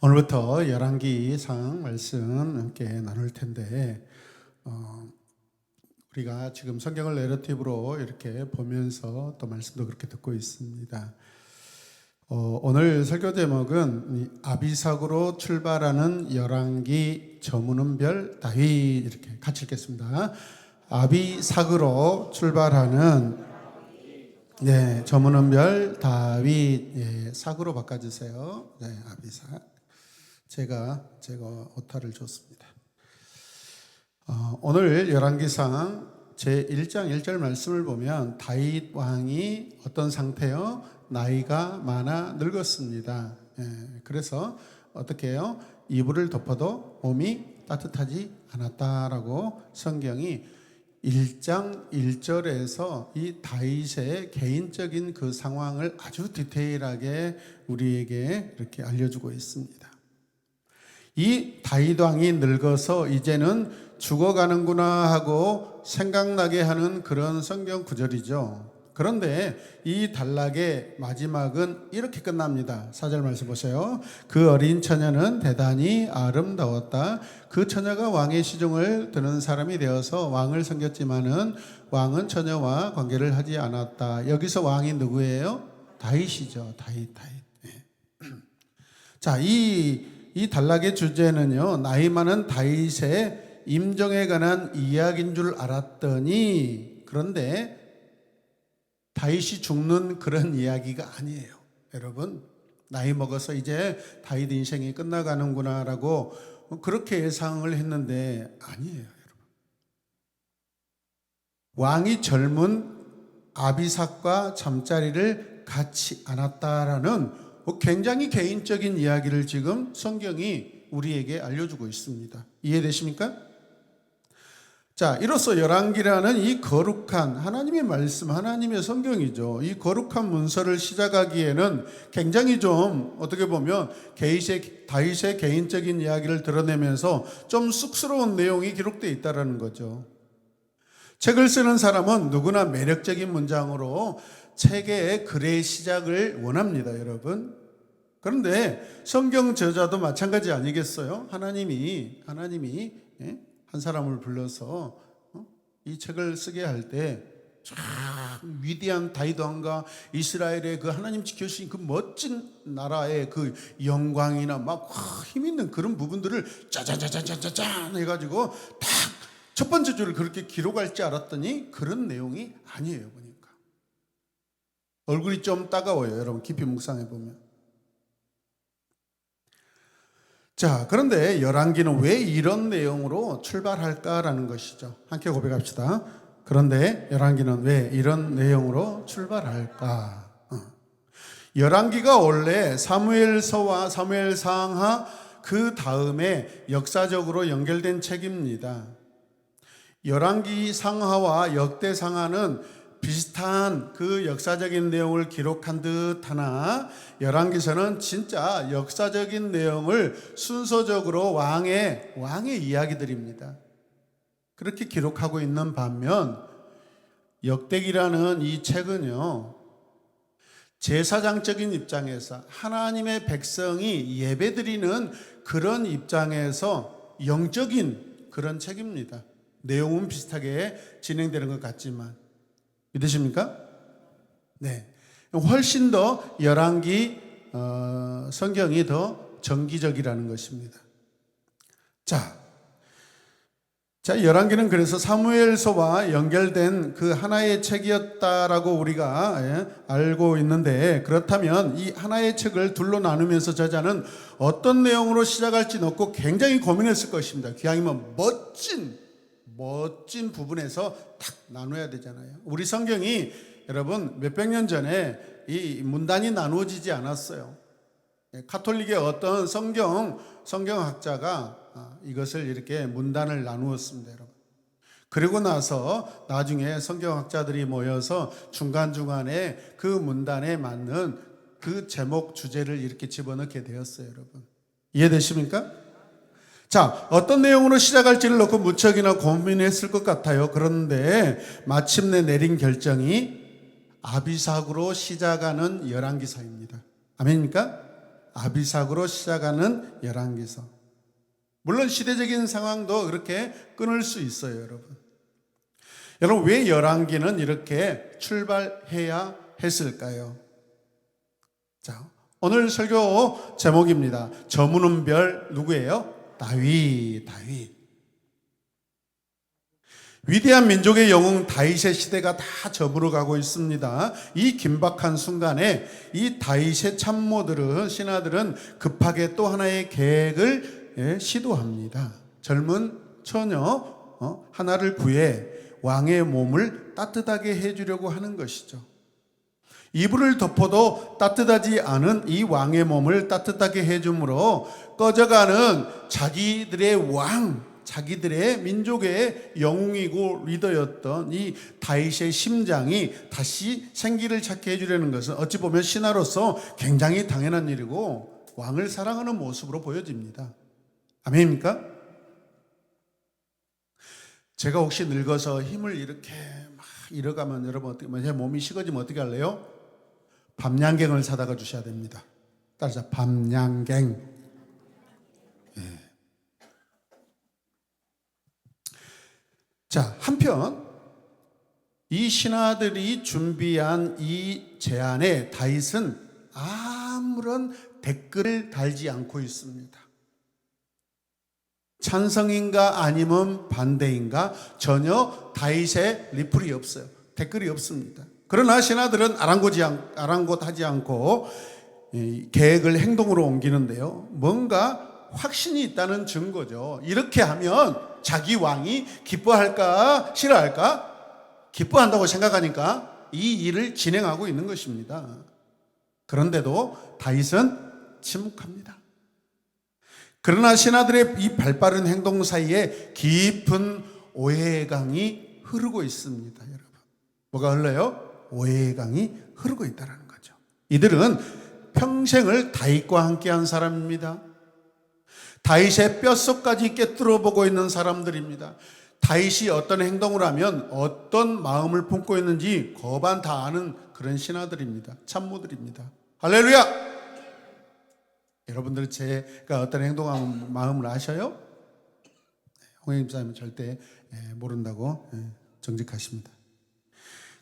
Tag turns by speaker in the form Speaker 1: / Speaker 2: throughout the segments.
Speaker 1: 오늘부터 열왕기상 말씀 함께 나눌 텐데 우리가 지금 성경을 내러티브로 이렇게 보면서 또 말씀도 그렇게 듣고 있습니다. 오늘 설교 제목은 아비삭으로 출발하는 열왕기 저무는 별 다윗, 이렇게 같이 읽겠습니다. 아비삭으로 출발하는 저무는 별 다윗, 삭으로 바꿔주세요. 아비삭. 제가 오타를 줬습니다. 오늘 열왕기상 제1장 1절 말씀을 보면 다윗 왕이 어떤 상태요? 나이가 많아 늙었습니다. 그래서 어떻게 해요? 이불을 덮어도 몸이 따뜻하지 않았다라고 성경이 1장 1절에서 이 다윗의 개인적인 그 상황을 아주 디테일하게 우리에게 이렇게 알려주고 있습니다. 이 다윗 왕이 늙어서 이제는 죽어가는구나 하고 생각나게 하는 그런 성경 구절이죠. 그런데 이 단락의 마지막은 이렇게 끝납니다. 4절 말씀 보세요. 그 어린 처녀는 대단히 아름다웠다. 그 처녀가 왕의 시중을 드는 사람이 되어서 왕을 섬겼지만은 왕은 처녀와 관계를 하지 않았다. 여기서 왕이 누구예요? 다윗이죠. 다윗. 자, 이 단락의 주제는요, 나이 많은 다윗의 임종에 관한 이야기인 줄 알았더니, 그런데 다윗이 죽는 그런 이야기가 아니에요. 여러분, 나이 먹어서 이제 다윗 인생이 끝나가는구나 라고 그렇게 예상을 했는데 아니에요, 여러분. 왕이 젊은 아비삭과 잠자리를 갖지 않았다라는 굉장히 개인적인 이야기를 지금 성경이 우리에게 알려주고 있습니다. 이해되십니까? 자, 이로써 열왕기라는 이 거룩한 하나님의 말씀, 하나님의 성경이죠. 이 거룩한 문서를 시작하기에는 굉장히 좀 어떻게 보면 다윗의 개인적인 이야기를 드러내면서 좀 쑥스러운 내용이 기록되어 있다는 거죠. 책을 쓰는 사람은 누구나 매력적인 문장으로 책의 글의 시작을 원합니다, 여러분. 그런데 성경 저자도 마찬가지 아니겠어요? 하나님이 한 사람을 불러서 이 책을 쓰게 할 때 위대한 다윗 왕과 이스라엘의 그 하나님 지켜주신 그 멋진 나라의 그 영광이나 막 힘 있는 그런 부분들을 짜자자자자잔 해가지고 딱 첫 번째 줄을 그렇게 기록할 줄 알았더니 그런 내용이 아니에요. 보니까 얼굴이 좀 따가워요. 여러분 깊이 묵상해 보면. 자, 그런데 열왕기는 왜 이런 내용으로 출발할까라는 것이죠. 함께 고백합시다. 그런데 열왕기는 왜 이런 내용으로 출발할까? 열왕기가 원래 사무엘서와 사무엘상하 그 다음에 역사적으로 연결된 책입니다. 열왕기 상하와 역대 상하는 비슷한 그 역사적인 내용을 기록한 듯 하나 열왕기서는 진짜 역사적인 내용을 순서적으로 왕의 이야기들입니다. 그렇게 기록하고 있는 반면 역대기라는 이 책은요, 제사장적인 입장에서 하나님의 백성이 예배드리는 그런 입장에서 영적인 그런 책입니다. 내용은 비슷하게 진행되는 것 같지만 믿으십니까? 네. 훨씬 더 열왕기 성경이 더 정기적이라는 것입니다. 자, 열왕기는 그래서 사무엘서와 연결된 그 하나의 책이었다라고 우리가 알고 있는데, 그렇다면 이 하나의 책을 둘로 나누면서 저자는 어떤 내용으로 시작할지 놓고 굉장히 고민했을 것입니다. 기왕이면 멋진 부분에서 딱 나눠야 되잖아요. 우리 성경이 여러분 몇백 년 전에 이 문단이 나누어지지 않았어요. 카톨릭의 어떤 성경학자가 이것을 이렇게 문단을 나누었습니다, 여러분. 그리고 나서 나중에 성경학자들이 모여서 중간중간에 그 문단에 맞는 그 제목 주제를 이렇게 집어넣게 되었어요, 여러분. 이해되십니까? 자, 어떤 내용으로 시작할지를 놓고 무척이나 고민했을 것 같아요. 그런데 마침내 내린 결정이 아비삭으로 시작하는 열왕기사입니다. 아멘입니까? 아비삭으로 시작하는 열왕기서. 물론 시대적인 상황도 그렇게 끊을 수 있어요, 여러분. 여러분, 왜 열왕기는 이렇게 출발해야 했을까요? 자, 오늘 설교 제목입니다. 저무는 별 누구예요? 다윗. 위대한 민족의 영웅 다윗의 시대가 다 저물어 가고 있습니다. 이 긴박한 순간에 이 다윗의 참모들은, 신하들은 급하게 또 하나의 계획을 시도합니다. 젊은 처녀 하나를 구해 왕의 몸을 따뜻하게 해주려고 하는 것이죠. 이불을 덮어도 따뜻하지 않은 이 왕의 몸을 따뜻하게 해줌으로 꺼져가는 자기들의 왕, 자기들의 민족의 영웅이고 리더였던 이 다윗의 심장이 다시 생기를 찾게 해주려는 것은 어찌 보면 신하로서 굉장히 당연한 일이고 왕을 사랑하는 모습으로 보여집니다. 아멘입니까? 제가 혹시 늙어서 힘을 이렇게 막 잃어가면 여러분 어떻게, 제 몸이 식어지면 어떻게 할래요? 밤양갱을 사다가 주셔야 됩니다. 따라서 밤양갱. 자, 한편 이 신하들이 준비한 이 제안에 다윗은 아무런 댓글을 달지 않고 있습니다. 찬성인가 아니면 반대인가 전혀 다윗의 리플이 없어요. 댓글이 없습니다. 그러나 신하들은 아랑곳하지 않고 계획을 행동으로 옮기는데요. 뭔가 확신이 있다는 증거죠. 이렇게 하면 자기 왕이 기뻐할까 싫어할까? 기뻐한다고 생각하니까 이 일을 진행하고 있는 것입니다. 그런데도 다윗은 침묵합니다. 그러나 신하들의 이 발빠른 행동 사이에 깊은 오해의 강이 흐르고 있습니다, 여러분. 뭐가 흘러요? 오해의 강이 흐르고 있다는 거죠. 이들은 평생을 다윗과 함께한 사람입니다. 다윗의 뼛속까지 꿰뚫어 보고 있는 사람들입니다. 다윗이 어떤 행동을 하면 어떤 마음을 품고 있는지 거반 다 아는 그런 신하들입니다. 참모들입니다. 할렐루야! 여러분들 제가 어떤 행동하는 마음을 아셔요? 홍혜임 집사님은 절대 모른다고 정직하십니다.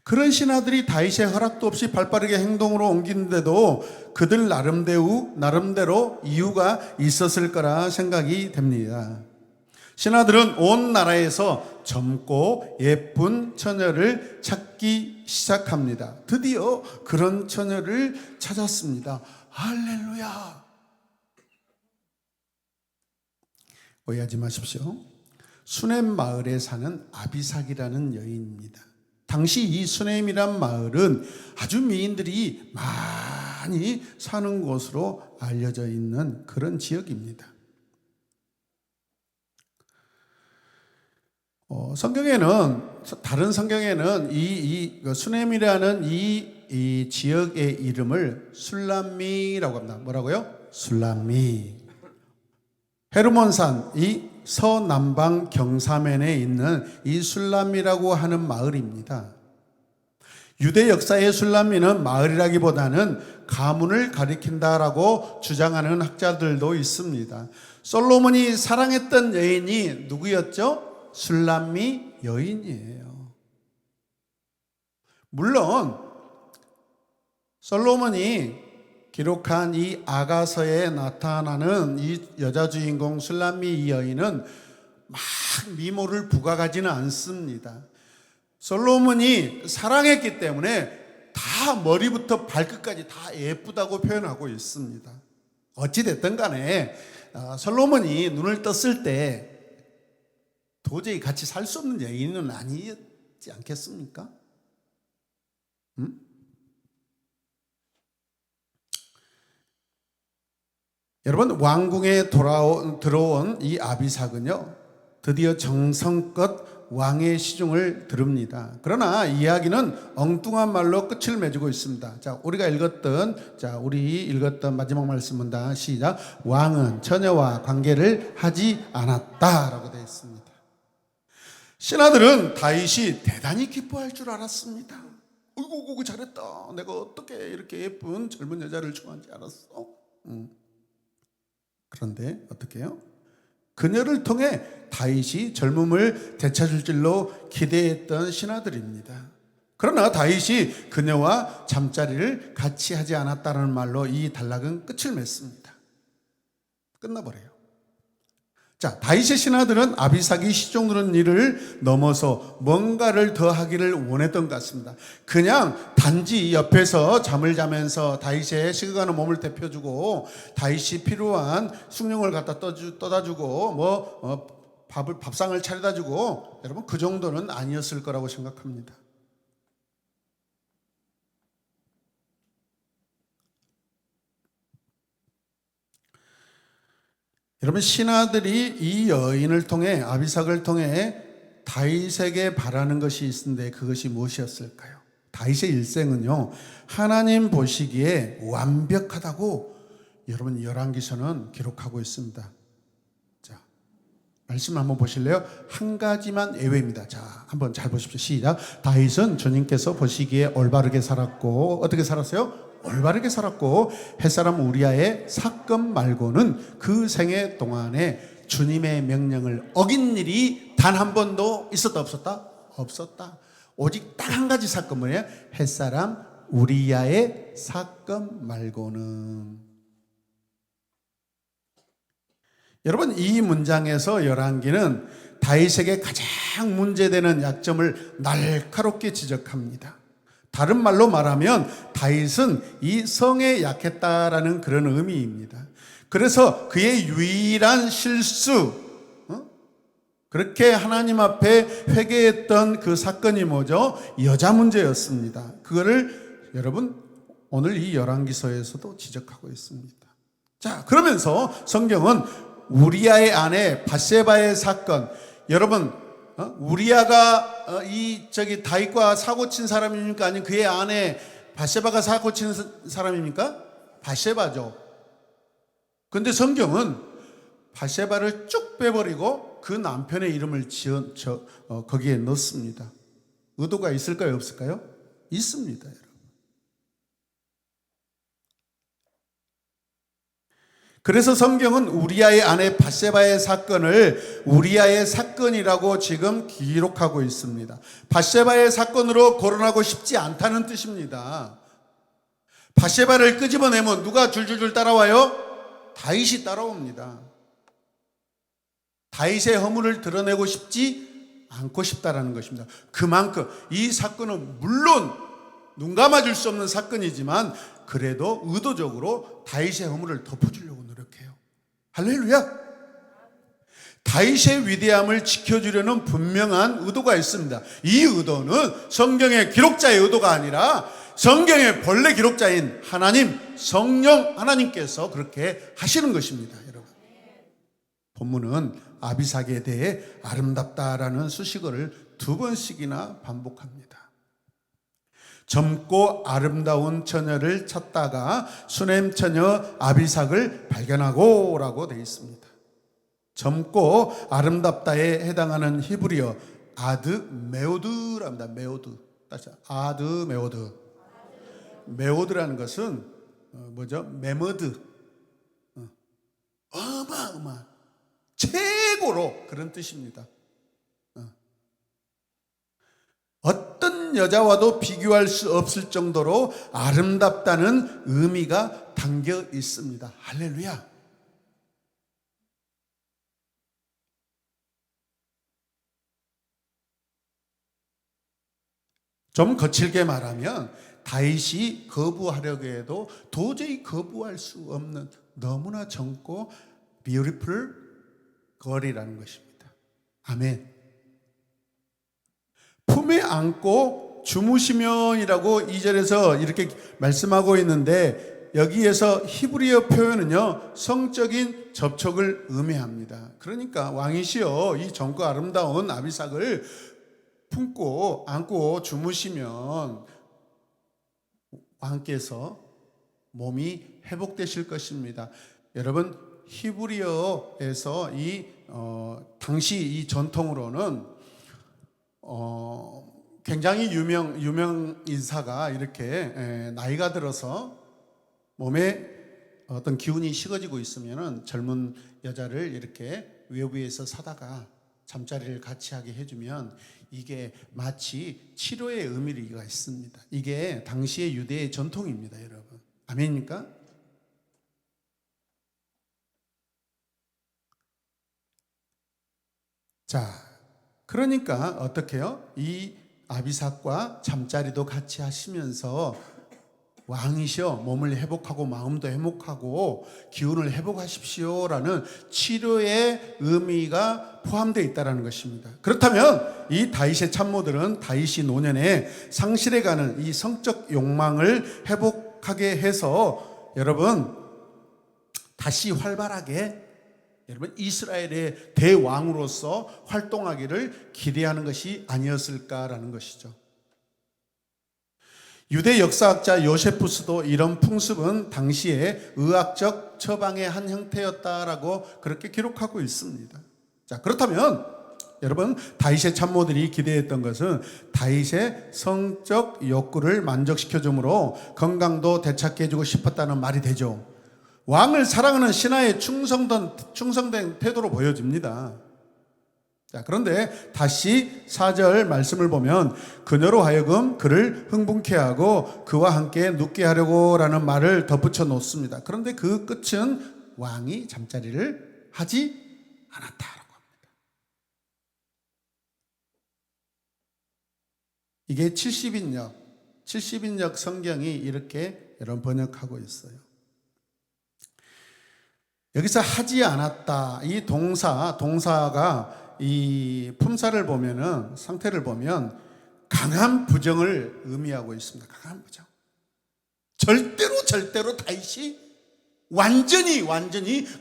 Speaker 1: 그런 신하들이 다윗의 허락도 없이 발빠르게 행동으로 옮기는데도 그들 나름대로 이유가 있었을 거라 생각이 됩니다. 신하들은 온 나라에서 젊고 예쁜 처녀를 찾기 시작합니다. 드디어 그런 처녀를 찾았습니다. 할렐루야! 오해하지 마십시오. 수넴 마을에 사는 아비삭이라는 여인입니다. 당시 이 수넴이란 마을은 아주 미인들이 많이 사는 곳으로 알려져 있는 그런 지역입니다. 다른 성경에는 이 수넴이라는 이 지역의 이름을 술람미라고 합니다. 뭐라고요? 술람미. 헤르몬산, 이 서남방 경사면에 있는 이 술람미라고 하는 마을입니다. 유대 역사의 술람미는 마을이라기보다는 가문을 가리킨다라고 주장하는 학자들도 있습니다. 솔로몬이 사랑했던 여인이 누구였죠? 술람미 여인이에요. 물론 솔로몬이 기록한 이 아가서에 나타나는 이 여자 주인공 술람미 이 여인은 막 미모를 부각하지는 않습니다. 솔로몬이 사랑했기 때문에 다 머리부터 발끝까지 다 예쁘다고 표현하고 있습니다. 어찌됐든 간에 솔로몬이 눈을 떴을 때 도저히 같이 살 수 없는 여인은 아니지 않겠습니까? 여러분, 왕궁에 들어온 이 아비삭은요, 드디어 정성껏 왕의 시중을 들읍니다. 그러나 이야기는 엉뚱한 말로 끝을 맺고 있습니다. 자, 우리 읽었던 마지막 말씀은 다 시작. 왕은 처녀와 관계를 하지 않았다라고 되어 있습니다. 신하들은 다윗이 대단히 기뻐할 줄 알았습니다. 어이구, 잘했다. 내가 어떻게 이렇게 예쁜 젊은 여자를 좋아하는지 알았어. 그런데 어떻게 해요? 그녀를 통해 다윗이 젊음을 되찾을 줄로 기대했던 신하들입니다. 그러나 다윗이 그녀와 잠자리를 같이 하지 않았다는 말로 이 단락은 끝을 맺습니다. 끝나버려요. 자, 다윗의 신하들은 아비삭이 시종 누른 일을 넘어서 뭔가를 더 하기를 원했던 것 같습니다. 그냥 단지 옆에서 잠을 자면서 다윗의 식어가는 몸을 데펴주고 다윗이 필요한 숭늉을 갖다 떠다주고 밥상을 차려다주고, 여러분 그 정도는 아니었을 거라고 생각합니다. 여러분, 신하들이 이 여인을 통해, 아비삭을 통해 다윗에게 바라는 것이 있는데 그것이 무엇이었을까요? 다윗의 일생은요, 하나님 보시기에 완벽하다고 여러분 열왕기서는 기록하고 있습니다. 자, 말씀 한번 보실래요? 한 가지만 예외입니다. 자, 한번 잘 보십시오. 시작. 다윗은 주님께서 보시기에 올바르게 살았고, 어떻게 살았어요? 올바르게 살았고, 햇사람 우리아의 사건 말고는 그 생애 동안에 주님의 명령을 어긴 일이 단 한 번도 있었다 없었다? 없었다. 오직 딱 한 가지 사건, 뭐예요? 햇사람 우리아의 사건 말고는. 여러분, 이 문장에서 열왕기는 다윗에게 가장 문제되는 약점을 날카롭게 지적합니다. 다른 말로 말하면 다윗은 이 성에 약했다라는 그런 의미입니다. 그래서 그의 유일한 실수, 그렇게 하나님 앞에 회개했던 그 사건이 뭐죠? 여자 문제였습니다. 그거를 여러분 오늘 이 열왕기서에서도 지적하고 있습니다. 자, 그러면서 성경은 우리아의 아내 바세바의 사건, 여러분 우리아가 다윗과 사고친 사람입니까? 아니면 그의 아내 바세바가 사고친 사람입니까? 바세바죠. 그런데 성경은 바세바를 쭉 빼버리고 그 남편의 이름을 거기에 넣습니다. 의도가 있을까요? 없을까요? 있습니다, 여러분. 그래서 성경은 우리아의 아내 바세바의 사건을 우리아의 사건이라고 지금 기록하고 있습니다. 바세바의 사건으로 거론하고 싶지 않다는 뜻입니다. 바세바를 끄집어내면 누가 줄줄줄 따라와요? 다윗이 따라옵니다. 다윗의 허물을 드러내고 싶지 않고 싶다라는 것입니다. 그만큼 이 사건은 물론 눈 감아줄 수 없는 사건이지만 그래도 의도적으로 다윗의 허물을 덮어주려고 노력해요. 할렐루야! 다윗의 위대함을 지켜주려는 분명한 의도가 있습니다. 이 의도는 성경의 기록자의 의도가 아니라 성경의 본래 기록자인 하나님, 성령 하나님께서 그렇게 하시는 것입니다, 여러분. 본문은 아비삭에 대해 아름답다라는 수식어를 2번씩이나 반복합니다. 젊고 아름다운 처녀를 찾다가 수넴 처녀 아비삭을 발견하고 라고 되어 있습니다. 젊고 아름답다에 해당하는 히브리어 아드메오드랍니다. 메오드. 다시 아드메오드. 메오드라는 것은 뭐죠? 메머드. 어마어마 최고로 그런 뜻입니다. 어떤 여자와도 비교할 수 없을 정도로 아름답다는 의미가 담겨 있습니다. 할렐루야. 좀 거칠게 말하면 다윗이 거부하려고 해도 도저히 거부할 수 없는 너무나 젊고 beautiful girl이라는 것입니다. 아멘. 품에 안고 주무시면이라고 2절에서 이렇게 말씀하고 있는데 여기에서 히브리어 표현은요 성적인 접촉을 의미합니다. 그러니까 왕이시여 이 젊고 아름다운 아비삭을 품고 안고 주무시면 왕께서 몸이 회복되실 것입니다. 여러분 히브리어에서 당시 이 전통으로는 굉장히 유명 인사가 이렇게 나이가 들어서 몸에 어떤 기운이 식어지고 있으면은 젊은 여자를 이렇게 외부에서 사다가 잠자리를 같이 하게 해주면 이게 마치 치료의 의미가 있습니다. 이게 당시의 유대의 전통입니다, 여러분. 아멘입니까? 자, 그러니까 어떻게 해요? 이 아비삭과 잠자리도 같이 하시면서 왕이시여 몸을 회복하고 마음도 회복하고 기운을 회복하십시오라는 치료의 의미가 포함되어 있다는 것입니다. 그렇다면 이 다윗의 참모들은 다윗이 노년에 상실해가는 이 성적 욕망을 회복하게 해서 여러분 다시 활발하게 여러분 이스라엘의 대왕으로서 활동하기를 기대하는 것이 아니었을까라는 것이죠. 유대 역사학자 요세푸스도 이런 풍습은 당시의 의학적 처방의 한 형태였다라고 그렇게 기록하고 있습니다. 자, 그렇다면 여러분 다윗의 참모들이 기대했던 것은 다윗의 성적 욕구를 만족시켜 주므로 건강도 되찾게 해주고 싶었다는 말이 되죠. 왕을 사랑하는 신하의 충성된 태도로 보여집니다. 자, 그런데 다시 4절 말씀을 보면 그녀로 하여금 그를 흥분케 하고 그와 함께 눕게 하려고 라는 말을 덧붙여 놓습니다. 그런데 그 끝은 왕이 잠자리를 하지 않았다라고 합니다. 이게 70인역 성경이 이렇게 여러분 번역하고 있어요. 여기서 하지 않았다 이 동사가 이 품사를 보면은 상태를 보면 강한 부정을 의미하고 있습니다. 강한 부정. 절대로 다윗이 완전히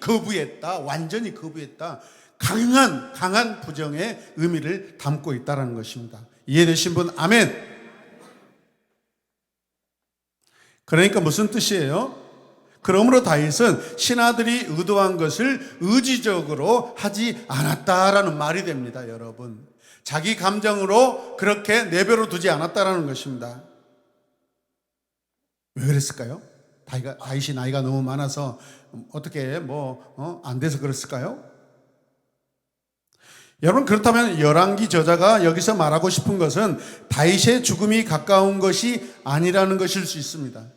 Speaker 1: 거부했다. 완전히 거부했다. 강한 부정의 의미를 담고 있다는 것입니다. 이해되신 분 아멘. 그러니까 무슨 뜻이에요? 그러므로 다윗은 신하들이 의도한 것을 의지적으로 하지 않았다라는 말이 됩니다, 여러분. 자기 감정으로 그렇게 내버려 두지 않았다라는 것입니다. 왜 그랬을까요? 다윗이 나이가 너무 많아서 어떻게 안 돼서 그랬을까요? 여러분 그렇다면 열왕기 저자가 여기서 말하고 싶은 것은 다윗의 죽음이 가까운 것이 아니라는 것일 수 있습니다.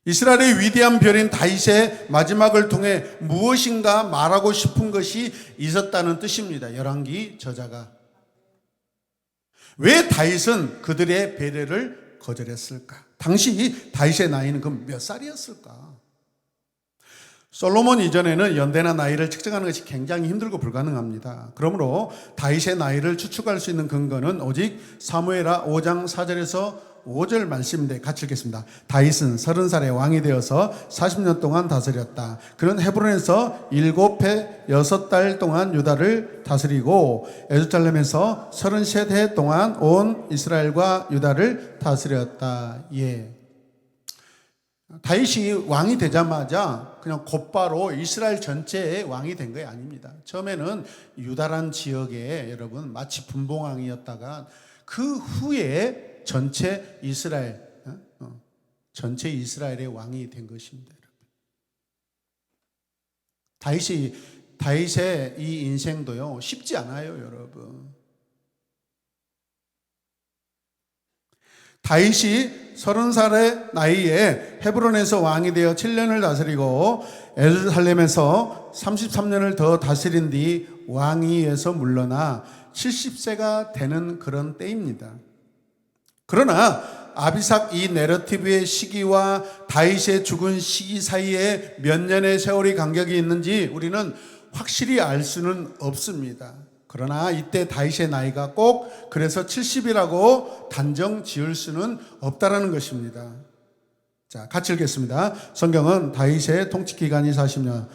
Speaker 1: 이스라엘의 위대한 별인 다윗의 마지막을 통해 무엇인가 말하고 싶은 것이 있었다는 뜻입니다. 열왕기 저자가. 왜 다윗은 그들의 배려를 거절했을까? 당시 다윗의 나이는 그럼 몇 살이었을까? 솔로몬 이전에는 연대나 나이를 측정하는 것이 굉장히 힘들고 불가능합니다. 그러므로 다윗의 나이를 추측할 수 있는 근거는 오직 사무엘하 5장 4절에서 5절 말씀인데 같이 읽겠습니다. 다윗은 30살에 왕이 되어서 40년 동안 다스렸다. 그는 헤브론에서 7해 6달 동안 유다를 다스리고 예루살렘에서 33해 동안 온 이스라엘과 유다를 다스렸다. 예. 다윗이 왕이 되자마자 그냥 곧바로 이스라엘 전체의 왕이 된 게 아닙니다. 처음에는 유다란 지역에 여러분 마치 분봉왕이었다가 그 후에 전체 이스라엘의 왕이 된 것입니다. 다윗의 이 인생도요 쉽지 않아요, 여러분. 다윗이 30살의 나이에 헤브론에서 왕이 되어 7년을 다스리고 예루살렘에서 33년을 더 다스린 뒤 왕위에서 물러나 70세가 되는 그런 때입니다. 그러나 아비삭 이 내러티브의 시기와 다윗의 죽은 시기 사이에 몇 년의 세월이 간격이 있는지 우리는 확실히 알 수는 없습니다. 그러나 이때 다윗의 나이가 꼭 그래서 70이라고 단정 지을 수는 없다라는 것입니다. 자, 같이 읽겠습니다. 성경은 다윗의 통치 기간이 40년,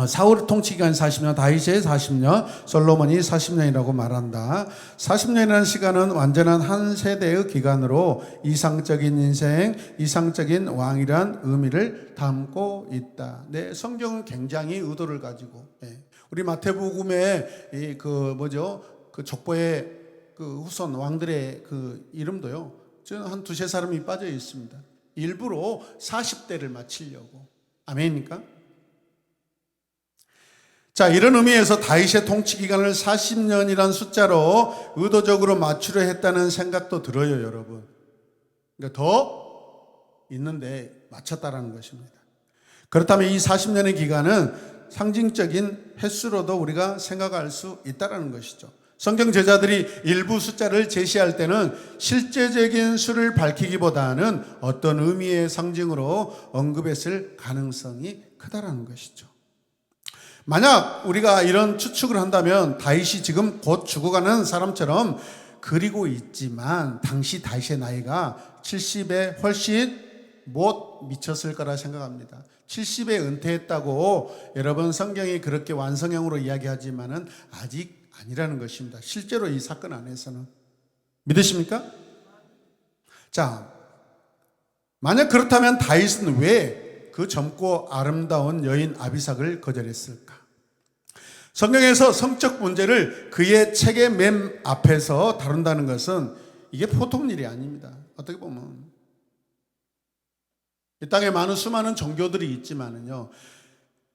Speaker 1: 사울 통치기간 40년, 다윗의 40년, 솔로몬이 40년이라고 말한다. 40년이라는 시간은 완전한 한 세대의 기간으로 이상적인 인생, 이상적인 왕이란 의미를 담고 있다. 네, 성경은 굉장히 의도를 가지고, 우리 마태복음의 그 족보의 그 후손 왕들의 그 이름도요, 저는 한 두세 사람이 빠져 있습니다. 일부러 40대를 맞추려고. 아멘입니까? 자, 이런 의미에서 다윗의 통치 기간을 40년이란 숫자로 의도적으로 맞추려 했다는 생각도 들어요, 여러분. 그러니까 더 있는데 맞췄다라는 것입니다. 그렇다면 이 40년의 기간은 상징적인 횟수로도 우리가 생각할 수 있다는 것이죠. 성경 제자들이 일부 숫자를 제시할 때는 실제적인 수를 밝히기보다는 어떤 의미의 상징으로 언급했을 가능성이 크다라는 것이죠. 만약 우리가 이런 추측을 한다면 다윗이 지금 곧 죽어가는 사람처럼 그리고 있지만 당시 다윗의 나이가 70에 훨씬 못 미쳤을 거라 생각합니다. 70에 은퇴했다고 여러분 성경이 그렇게 완성형으로 이야기하지만은 아직 아니라는 것입니다. 실제로 이 사건 안에서는. 믿으십니까? 자, 만약 그렇다면 다윗은 왜 그 젊고 아름다운 여인 아비삭을 거절했을까? 성경에서 성적 문제를 그의 책의 맨 앞에서 다룬다는 것은 이게 보통 일이 아닙니다. 어떻게 보면 이 땅에 많은 수많은 종교들이 있지만은요,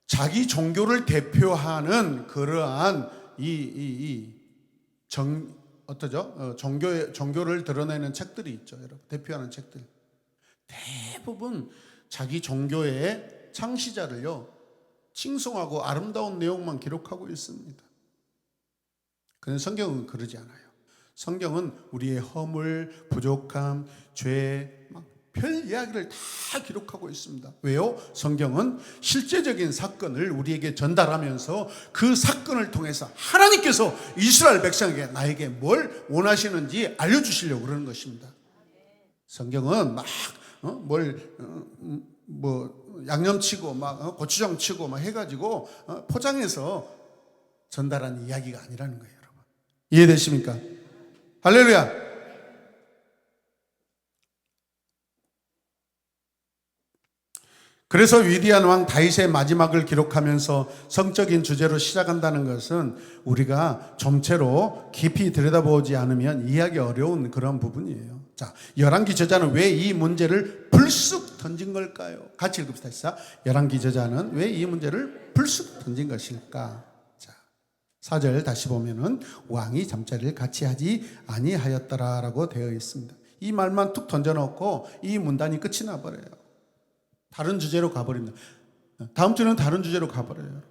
Speaker 1: 자기 종교를 대표하는 그러한 종교를 드러내는 책들이 있죠, 여러분. 대표하는 책들. 대부분 자기 종교의 창시자를요, 칭송하고 아름다운 내용만 기록하고 있습니다. 그런데 성경은 그러지 않아요. 성경은 우리의 허물, 부족함, 죄, 별 이야기를 다 기록하고 있습니다. 왜요? 성경은 실제적인 사건을 우리에게 전달하면서 그 사건을 통해서 하나님께서 이스라엘 백성에게 나에게 뭘 원하시는지 알려주시려고 그러는 것입니다. 성경은 양념치고 고추장 치고 해가지고 포장해서 전달하는 이야기가 아니라는 거예요, 여러분. 이해되십니까? 할렐루야. 그래서 위대한 왕 다윗의 마지막을 기록하면서 성적인 주제로 시작한다는 것은 우리가 점체로 깊이 들여다보지 않으면 이해하기 어려운 그런 부분이에요. 자, 열왕기 저자는 왜 이 문제를 불쑥 던진 걸까요? 같이 읽읍시다. 시작. 열왕기 저자는 왜 이 문제를 불쑥 던진 것일까? 자, 4절 다시 보면은 왕이 잠자리를 같이 하지 아니하였더라라고 되어 있습니다. 이 말만 툭 던져놓고 이 문단이 끝이 나버려요. 다른 주제로 가버립니다. 다음 주는 다른 주제로 가버려요.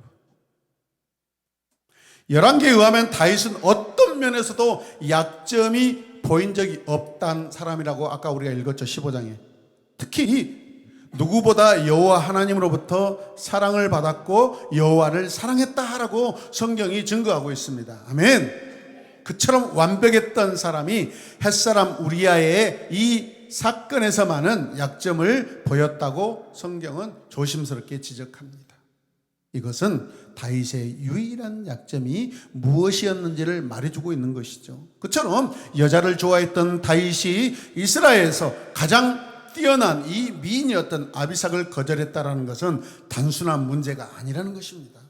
Speaker 1: 열왕기에 의하면 다윗은 어떤 면에서도 약점이 보인 적이 없단 사람이라고 아까 우리가 읽었죠, 15장에. 특히 누구보다 여호와 하나님으로부터 사랑을 받았고 여호와를 사랑했다라고 성경이 증거하고 있습니다. 아멘. 그처럼 완벽했던 사람이 햇사람 우리아의 이 사건에서만은 약점을 보였다고 성경은 조심스럽게 지적합니다. 이것은 다윗의 유일한 약점이 무엇이었는지를 말해주고 있는 것이죠. 그처럼 여자를 좋아했던 다윗이 이스라엘에서 가장 뛰어난 이 미인이었던 아비삭을 거절했다는 것은 단순한 문제가 아니라는 것입니다.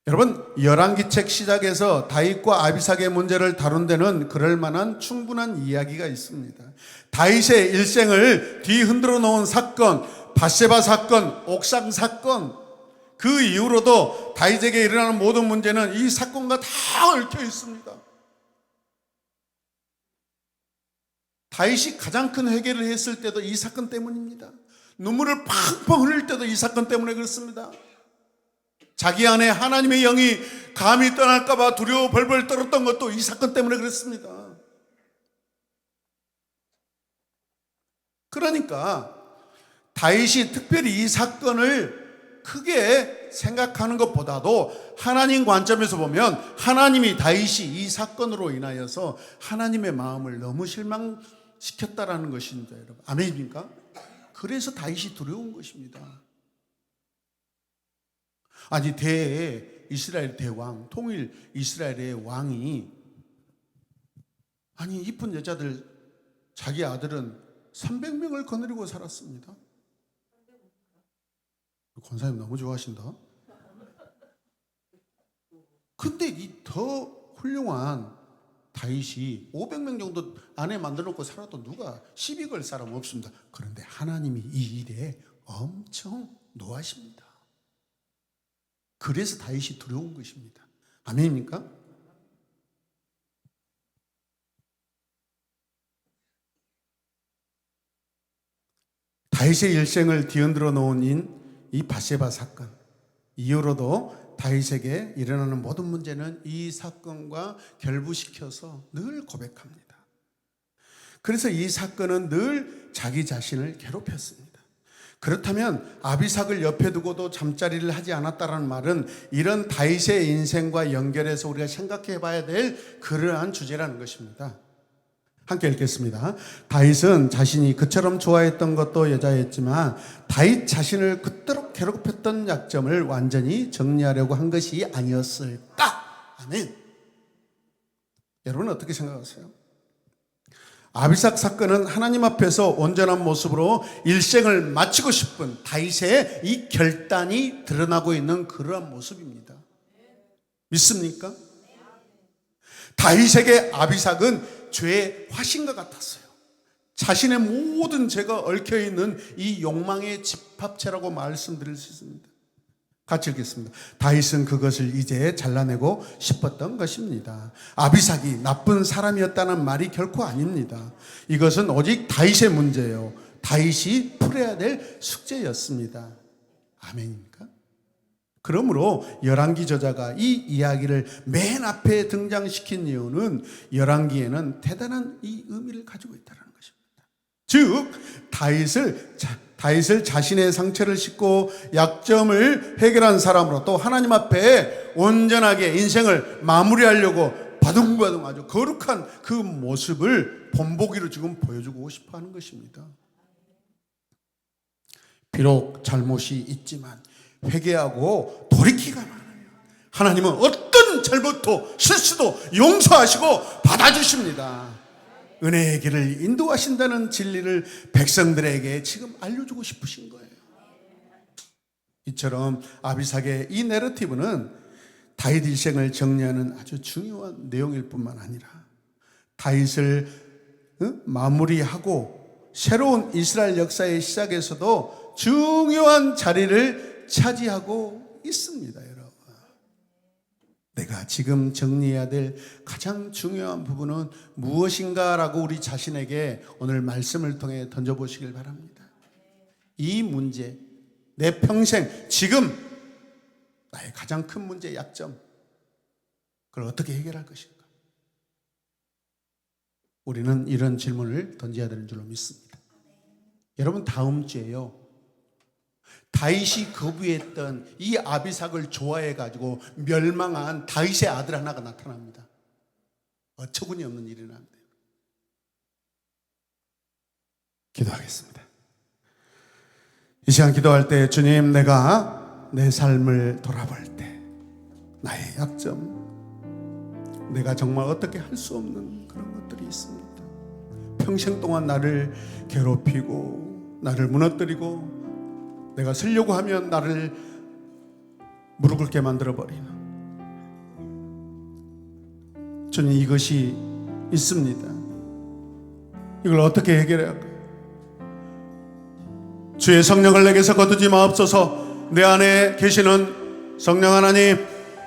Speaker 1: 여러분, 열왕기 책 시작에서 다윗과 아비삭의 문제를 다룬 데는 그럴 만한 충분한 이야기가 있습니다. 다윗의 일생을 뒤흔들어 놓은 사건, 밧세바 사건, 옥상 사건, 그 이후로도 다윗에게 일어나는 모든 문제는 이 사건과 다 얽혀 있습니다. 다윗이 가장 큰 회개를 했을 때도 이 사건 때문입니다. 눈물을 팡팡 흘릴 때도 이 사건 때문에 그렇습니다. 자기 안에 하나님의 영이 감히 떠날까봐 두려워 벌벌 떨었던 것도 이 사건 때문에 그랬습니다. 그러니까 다윗이 특별히 이 사건을 크게 생각하는 것보다도 하나님 관점에서 보면 하나님이 다윗이 이 사건으로 인하여서 하나님의 마음을 너무 실망시켰다라는 것입니다, 여러분. 아멘입니까? 그래서 다윗이 두려운 것입니다. 아니, 이스라엘 대왕, 통일 이스라엘의 왕이, 아니, 이쁜 여자들, 자기 아들은 300명을 거느리고 살았습니다. 권사님 너무 좋아하신다. 근데 이 더 훌륭한 다윗이 500명 정도 안에 만들어 놓고 살아도 누가 시비 걸 사람 없습니다. 그런데 하나님이 이 일에 엄청 노하십니다. 그래서 다윗이 두려운 것입니다. 아멘입니까? 다윗의 일생을 뒤흔들어 놓은 이 밧세바 사건 이후로도 다윗에게 일어나는 모든 문제는 이 사건과 결부시켜서 늘 고백합니다. 그래서 이 사건은 늘 자기 자신을 괴롭혔습니다. 그렇다면 아비삭을 옆에 두고도 잠자리를 하지 않았다는 말은 이런 다윗의 인생과 연결해서 우리가 생각해 봐야 될 그러한 주제라는 것입니다. 함께 읽겠습니다. 다윗은 자신이 그처럼 좋아했던 것도 여자였지만 다윗 자신을 그토록 괴롭혔던 약점을 완전히 정리하려고 한 것이 아니었을까? 아멘. 여러분 어떻게 생각하세요? 아비삭 사건은 하나님 앞에서 온전한 모습으로 일생을 마치고 싶은 다윗의 이 결단이 드러나고 있는 그러한 모습입니다. 믿습니까? 다윗에게 아비삭은 죄의 화신과 같았어요. 자신의 모든 죄가 얽혀있는 이 욕망의 집합체라고 말씀드릴 수 있습니다. 같이 읽겠습니다. 다윗은 그것을 이제 잘라내고 싶었던 것입니다. 아비삭이 나쁜 사람이었다는 말이 결코 아닙니다. 이것은 오직 다윗의 문제예요. 다윗이 풀어야 될 숙제였습니다. 아멘입니까? 그러므로 열왕기 저자가 이 이야기를 맨 앞에 등장시킨 이유는 열왕기에는 대단한 이 의미를 가지고 있다는 것입니다. 즉 다윗을 자신의 상처를 씻고 약점을 해결한 사람으로 또 하나님 앞에 온전하게 인생을 마무리하려고 바둥바둥 아주 거룩한 그 모습을 본보기로 지금 보여주고 싶어 하는 것입니다. 비록 잘못이 있지만 회개하고 돌이키기만 하면 하나님은 어떤 잘못도 실수도 용서하시고 받아주십니다. 은혜의 길을 인도하신다는 진리를 백성들에게 지금 알려주고 싶으신 거예요. 이처럼 아비삭의 이 내러티브는 다윗 일생을 정리하는 아주 중요한 내용일 뿐만 아니라 다윗을 마무리하고 새로운 이스라엘 역사의 시작에서도 중요한 자리를 차지하고 있습니다, 여러분. 내가 지금 정리해야 될 가장 중요한 부분은 무엇인가라고 우리 자신에게 오늘 말씀을 통해 던져보시길 바랍니다. 이 문제, 내 평생 지금 나의 가장 큰 문제, 약점, 그걸 어떻게 해결할 것인가? 우리는 이런 질문을 던져야 되는 줄로 믿습니다. 여러분, 다음 주에요, 다윗이 거부했던 이 아비삭을 좋아해가지고 멸망한 다윗의 아들 하나가 나타납니다. 어처구니 없는 일이 납니다. 기도하겠습니다. 이 시간 기도할 때 주님, 내가 내 삶을 돌아볼 때 나의 약점, 내가 정말 어떻게 할 수 없는 그런 것들이 있습니다. 평생 동안 나를 괴롭히고 나를 무너뜨리고 내가 쓰려고 하면 나를 무릎 꿇게 만들어버리는, 주님, 이것이 있습니다. 이걸 어떻게 해결해야 할까요? 주의 성령을 내게서 거두지 마옵소서. 내 안에 계시는 성령 하나님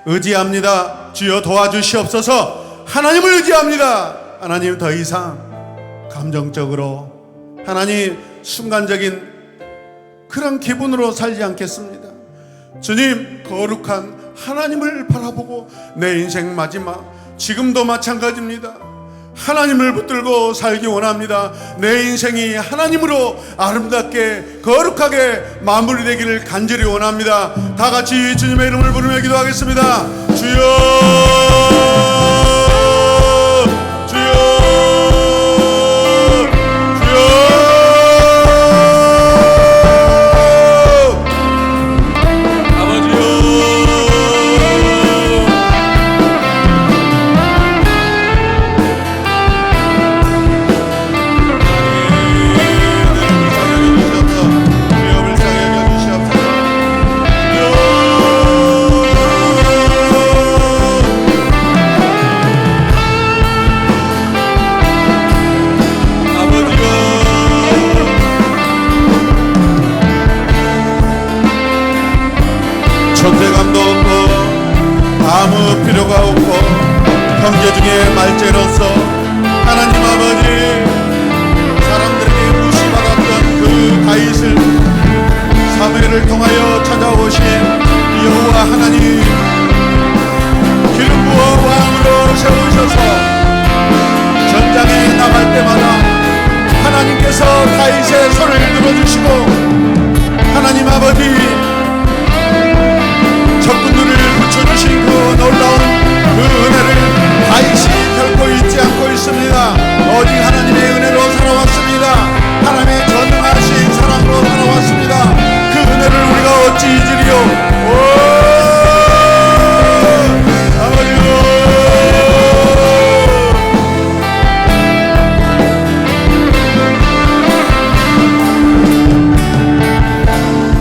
Speaker 1: 의지합니다. 주여 도와주시옵소서. 하나님을 의지합니다. 하나님, 더 이상 감정적으로, 하나님 순간적인 그런 기분으로 살지 않겠습니다. 주님, 거룩한 하나님을 바라보고 내 인생 마지막, 지금도 마찬가지입니다. 하나님을 붙들고 살기 원합니다. 내 인생이 하나님으로 아름답게 거룩하게 마무리되기를 간절히 원합니다. 다 같이 주님의 이름을 부르며 기도하겠습니다. 주여, 존재감도 없고 아무 필요가 없고 형제 중에 말째로서 하나님 아버지 사람들에게 무시받았던 그 다윗을 사무엘을 통하여 찾아오신 여호와 하나님 기름 부어 왕으로 세우셔서 전장에 나갈 때마다 하나님께서 다윗의 손을 들어주시고 하나님 아버지 적군들을 붙여주신 그 놀라운 그 은혜를 다윗이 결코 잊지 않고 있습니다. 오직 하나님의 은혜로 살아왔습니다. 하나님의 전능하신 사랑으로 살아왔습니다. 그 은혜를 우리가 어찌 잊으리요.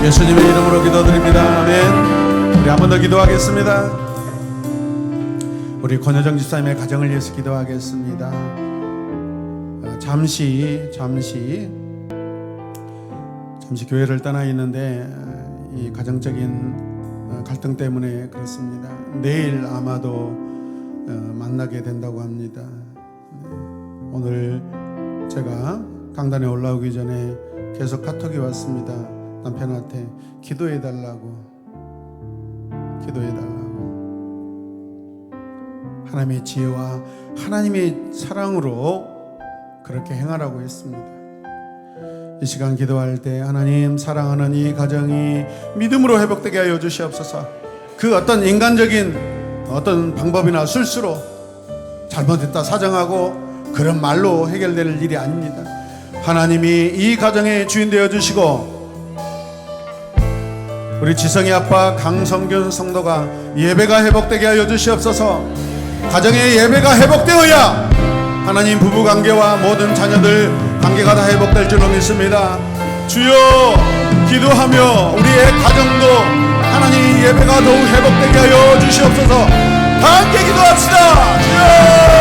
Speaker 1: 예수님의 이름으로 기도드립니다. 아멘. 우리 한 번 더 기도하겠습니다. 우리 권여정 집사님의 가정을 위해서 기도하겠습니다. 잠시 교회를 떠나 있는데 이 가정적인 갈등 때문에 그렇습니다. 내일 아마도 만나게 된다고 합니다. 오늘 제가 강단에 올라오기 전에 계속 카톡이 왔습니다. 남편한테 기도해달라고 하나님의 지혜와 하나님의 사랑으로 그렇게 행하라고 했습니다. 이 시간 기도할 때 하나님 사랑하는 이 가정이 믿음으로 회복되게 하여 주시옵소서. 그 어떤 인간적인 어떤 방법이나 술수로 잘못했다 사정하고 그런 말로 해결될 일이 아닙니다. 하나님이 이 가정의 주인 되어 주시고 우리 지성이 아빠 강성균 성도가 예배가 회복되게 하여 주시옵소서. 가정의 예배가 회복되어야 하나님 부부관계와 모든 자녀들 관계가 다 회복될 줄로 믿습니다. 주여 기도하며 우리의 가정도 하나님 예배가 더욱 회복되게 하여 주시옵소서. 다 함께 기도합시다. 주여